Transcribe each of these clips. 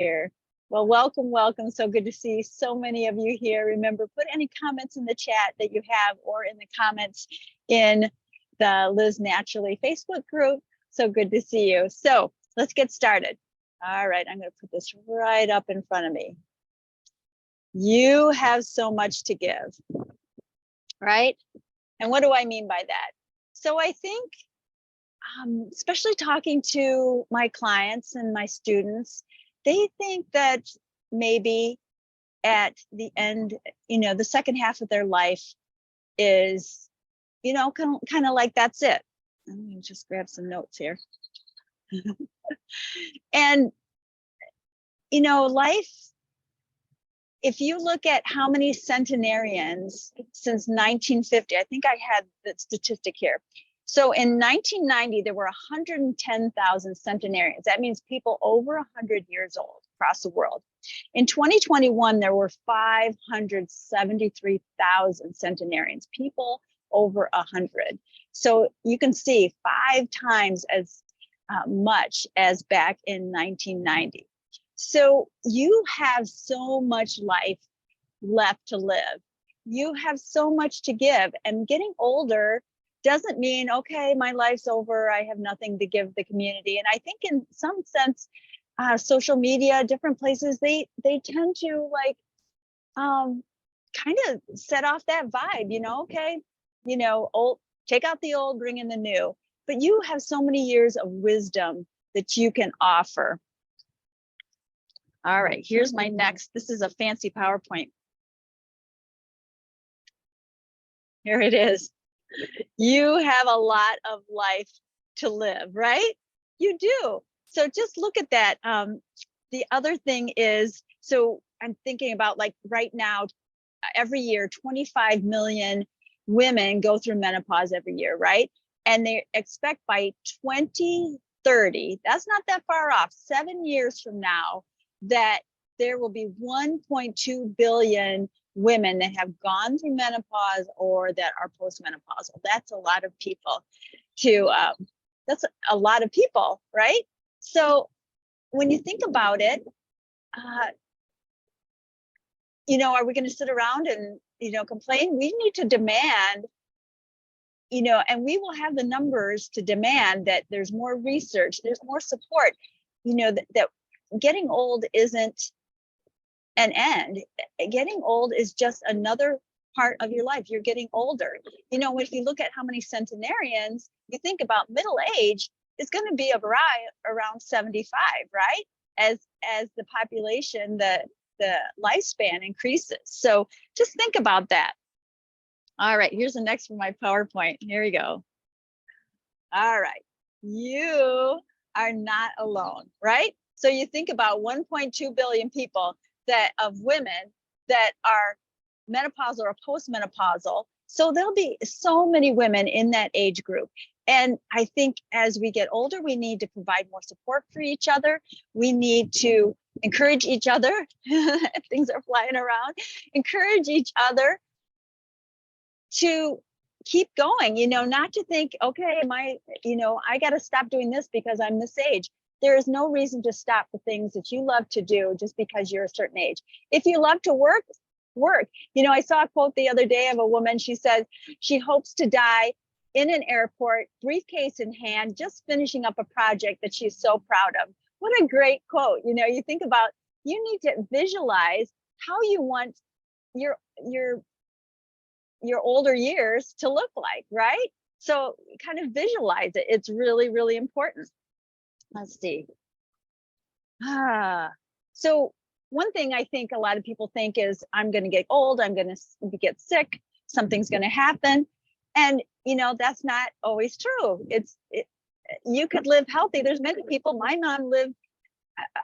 here. Well, welcome, welcome. So good to see so many of you here. Remember, put any comments in the chat that you have or in the comments in the Liz Naturally Facebook group. So good to see you. So let's get started. All right, I'm going to put this right up in front of me. You have so much to give, right? And what do I mean by that? So I think, especially talking to my clients and my students, they think that maybe at the end, the second half of their life is, kind of like that's it. Let me just grab some notes here. And, life, if you look at how many centenarians since 1950, I think I had the statistic here. So in 1990, there were 110,000 centenarians. That means people over 100 years old across the world. In 2021, there were 573,000 centenarians, people over 100. So you can see 5 times as much as back in 1990. So you have so much life left to live. You have so much to give, and getting older doesn't mean, okay, my life's over, I have nothing to give the community. And I think in some sense, social media, different places, they tend to kind of set off that vibe, okay, old, take out the old, bring in the new. But you have so many years of wisdom that you can offer. All right, here's my next. This is a fancy PowerPoint. Here it is. You have a lot of life to live, right? You do. So just look at that. The other thing is, so I'm thinking about right now, every year, 25 million women go through menopause every year, right? And they expect by 2030, that's not that far off, 7 years from now, that there will be 1.2 billion women that have gone through menopause or that are postmenopausal. That's a lot of people that's a lot of people, right? So when you think about it, are we going to sit around and, complain? We need to demand, and we will have the numbers to demand that there's more research, there's more support, that getting old isn't an end. Getting old is just another part of your life. You're getting older. If you look at how many centenarians, you think about middle age is going to be around 75, right? As the population, the lifespan increases. So just think about that. All right, here's the next for my PowerPoint. Here we go. All right, you are not alone, right? So you think about 1.2 billion people of women that are menopausal or postmenopausal. So there'll be so many women in that age group. And I think as we get older, we need to provide more support for each other. We need to encourage each other. Things are flying around. Encourage each other to keep going, not to think, okay, I got to stop doing this because I'm this age. There is no reason to stop the things that you love to do just because you're a certain age. If you love to work. I saw a quote the other day of a woman. She says she hopes to die in an airport, briefcase in hand, just finishing up a project that she's so proud of. What a great quote. You think about, you need to visualize how you want your older years to look like, right? So kind of visualize it. It's really, really important. Let's see. So one thing I think a lot of people think is, I'm going to get old, I'm going to get sick, something's going to happen. And, that's not always true. You could live healthy. There's many people, my mom lived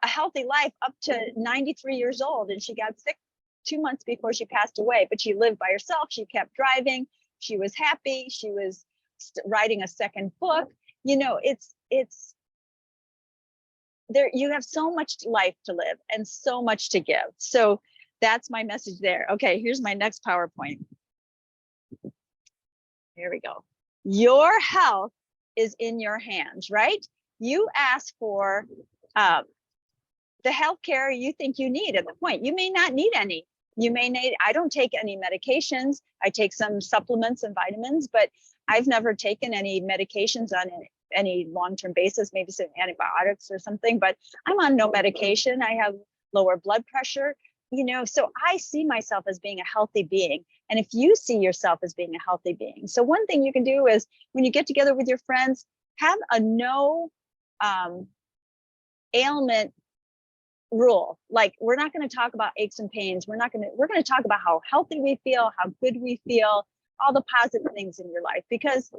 a healthy life up to 93 years old, and she got sick 2 months before she passed away, but she lived by herself. She kept driving. She was happy. She was writing a second book. It's there. You have so much life to live and so much to give. So that's my message there. Okay, here's my next PowerPoint. Here we go. Your health is in your hands, right? You ask for the healthcare you think you need at the point. You may not need any. You may need, I don't take any medications. I take some supplements and vitamins, but I've never taken any medications on any long-term basis, maybe some antibiotics or something, but I'm on no medication. I have lower blood pressure, so I see myself as being a healthy being. And if you see yourself as being a healthy being, so one thing you can do is when you get together with your friends, have a no ailment rule. Like, we're not going to talk about aches and pains. We're going to talk about how healthy we feel, how good we feel, all the positive things in your life. Because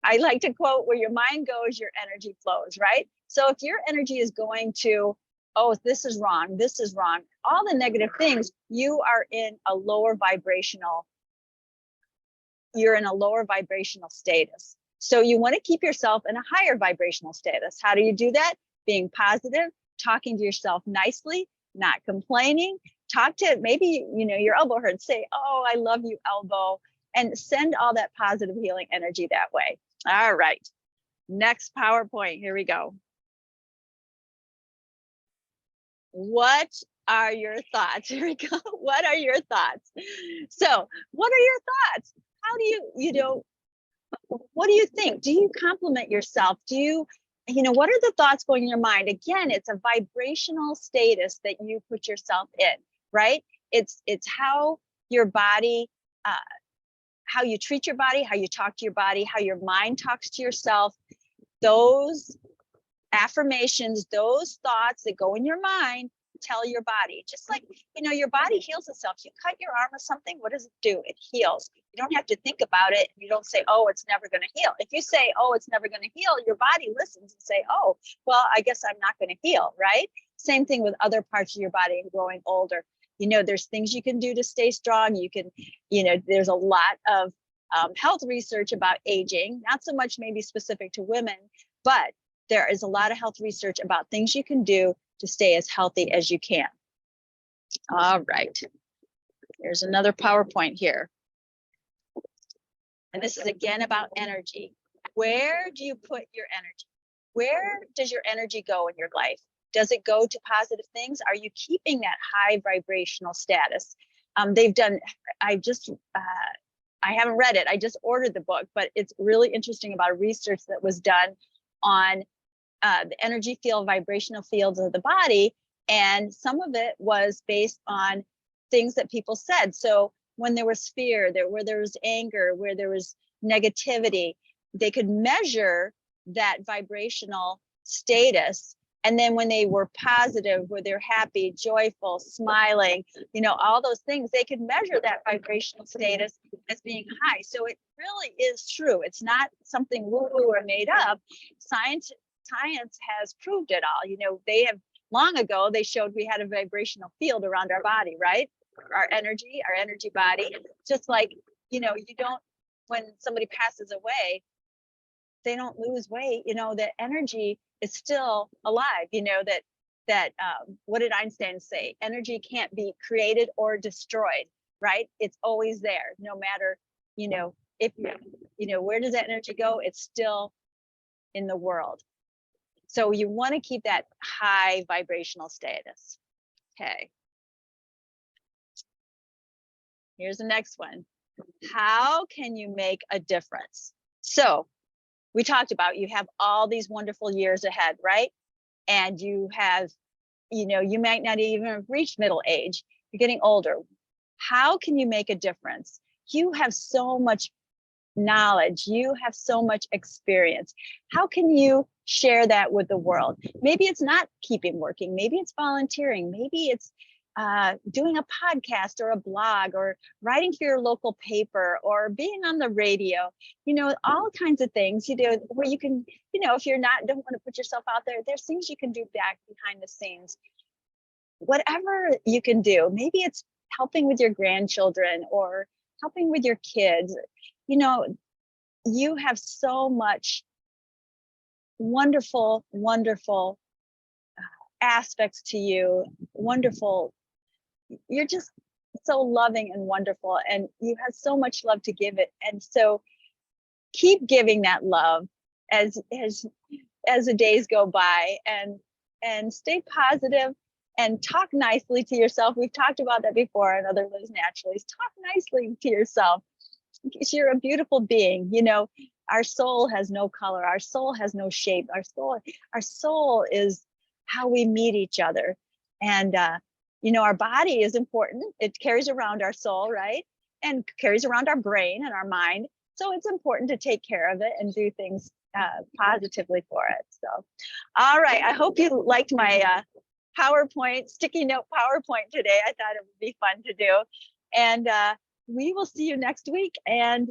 I like to quote, where your mind goes, your energy flows, right? So if your energy is going to, oh, this is wrong, all the negative things, you are in a lower vibrational, status. So you want to keep yourself in a higher vibrational status. How do you do that? Being positive, talking to yourself nicely, not complaining. Talk to, maybe, your elbow hurts, say, oh, I love you, elbow, and send all that positive healing energy that way. All right, next PowerPoint, here we go. What are your thoughts? Here we go. What are your thoughts? So what are your thoughts? How do you, what do you think? Do you compliment yourself? Do you, what are the thoughts going in your mind? Again, it's a vibrational status that you put yourself in, right? It's how your body, how you treat your body, how you talk to your body, how your mind talks to yourself. Those affirmations, those thoughts that go in your mind, tell your body. Just like, your body heals itself. You cut your arm or something, what does it do? It heals. You don't have to think about it. You don't say, oh, it's never going to heal. If you say, oh, it's never going to heal, your body listens and say, oh, well, I guess I'm not going to heal, right? Same thing with other parts of your body and growing older. There's things you can do to stay strong. You can, there's a lot of health research about aging, not so much maybe specific to women, but there is a lot of health research about things you can do to stay as healthy as you can. All right, here's another PowerPoint here. And this is again about energy. Where do you put your energy? Where does your energy go in your life? Does it go to positive things? Are you keeping that high vibrational status? They've done, I haven't read it. I just ordered the book, but it's really interesting about research that was done on the energy field, vibrational fields of the body. And some of it was based on things that people said. So when there was fear, where there was anger, where there was negativity, they could measure that vibrational status. And then when they were positive, where they're happy, joyful, smiling, all those things, they could measure that vibrational status as being high. So it really is true. It's not something woo-woo or made up. Science has proved it all. They have long ago, they showed we had a vibrational field around our body, right? Our energy body, just like, you don't, when somebody passes away, they don't lose weight, the energy is still alive, that what did Einstein say? Energy can't be created or destroyed, right? It's always there, no matter, if, where does that energy go? It's still in the world. So you want to keep that high vibrational status. Okay. Here's the next one. How can you make a difference? So we talked about, you have all these wonderful years ahead, right? And you have, you might not even have reached middle age. You're getting older. How can you make a difference? You have so much knowledge. You have so much experience. How can you share that with the world? Maybe it's not keeping working. Maybe it's volunteering. Maybe it's doing a podcast or a blog or writing for your local paper or being on the radio, all kinds of things, where you can, if you're don't want to put yourself out there, there's things you can do back behind the scenes. Whatever you can do, maybe it's helping with your grandchildren or helping with your kids. You have so much wonderful, wonderful aspects to you, wonderful. You're just so loving and wonderful, and you have so much love to give it. And so keep giving that love as the days go by, and stay positive. and talk nicely to yourself. We've talked about that before in other Liz Naturallys. Talk nicely to yourself. You're a beautiful being. You know, our soul has no color. Our soul has no shape. Our soul is how we meet each other. And, you know, our body is important. It carries around our soul, right? And carries around our brain and our mind. So it's important to take care of it and do things positively for it. So, all right. I hope you liked my PowerPoint, sticky note PowerPoint today. I thought it would be fun to do. And we will see you next week. And